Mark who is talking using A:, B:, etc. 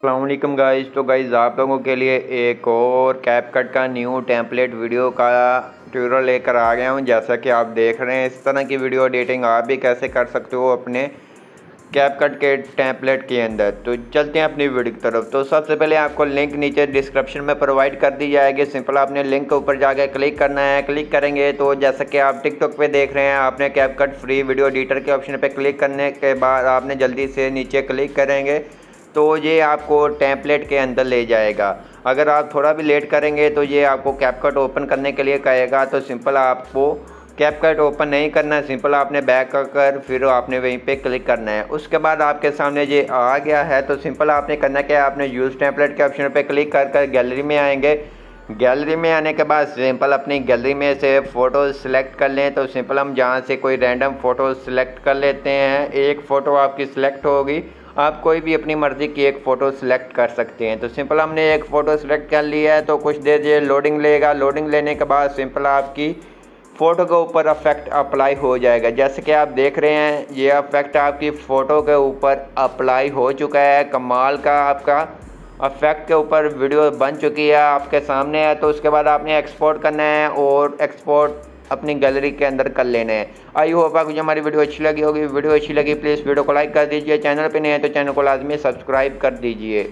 A: अस्सलामुअलैकुम गाइज़। तो गाइज़ आप लोगों के लिए एक और कैपकट का न्यू टेम्पलेट वीडियो का ट्यूटोरियल लेकर आ गया हूं। जैसा कि आप देख रहे हैं, इस तरह की वीडियो एडिटिंग आप भी कैसे कर सकते हो अपने कैपकट के टेम्पलेट के अंदर। तो चलते हैं अपनी वीडियो की तरफ। तो सबसे पहले आपको लिंक नीचे डिस्क्रिप्शन में प्रोवाइड कर दी जाएगी। सिंपल आपने लिंक के ऊपर जाकर क्लिक करना है। क्लिक करेंगे तो जैसा कि आप टिकटॉक पे देख रहे हैं, आपने कैपकट फ्री वीडियो एडिटर के ऑप्शन पे क्लिक करने के बाद आपने जल्दी से नीचे क्लिक करेंगे तो ये आपको टेम्पलेट के अंदर ले जाएगा। अगर आप थोड़ा भी लेट करेंगे तो ये आपको कैपकट ओपन करने के लिए कहेगा। तो सिंपल आपको कैपकट ओपन नहीं करना है, सिंपल आपने बैक कर फिर आपने वहीं पे क्लिक करना है। उसके बाद आपके सामने ये आ गया है। तो सिंपल आपने करना क्या है, आपने यूज़ टेम्पलेट के ऑप्शन पे क्लिक कर गैलरी में आएंगे। गैलरी में आने के बाद सिंपल अपनी गैलरी में से फ़ोटो सिलेक्ट कर लें। तो सिंपल हम जहाँ से कोई रैंडम फ़ोटो सिलेक्ट कर लेते हैं। एक फ़ोटो आपकी सिलेक्ट होगी, आप कोई भी अपनी मर्ज़ी की एक फ़ोटो सिलेक्ट कर सकते हैं। तो सिंपल हमने एक फ़ोटो सिलेक्ट कर लिया है। तो कुछ देर ये लोडिंग लेगा। लोडिंग लेने के बाद सिंपल आपकी फ़ोटो के ऊपर इफेक्ट अप्लाई हो जाएगा। जैसे कि आप देख रहे हैं, ये इफेक्ट आपकी फ़ोटो के ऊपर अप्लाई हो चुका है। कमाल का आपका इफेक्ट के ऊपर वीडियो बन चुकी है, आपके सामने है। तो उसके बाद आपने एक्सपोर्ट करना है और एक्सपोर्ट अपनी गैलरी के अंदर कर लेना है। आई होप आपको हमारी वीडियो अच्छी लगी होगी। वीडियो अच्छी लगी प्लीज़ वीडियो को लाइक कर दीजिए। चैनल पे नहीं है तो चैनल को लाजमी सब्सक्राइब कर दीजिए।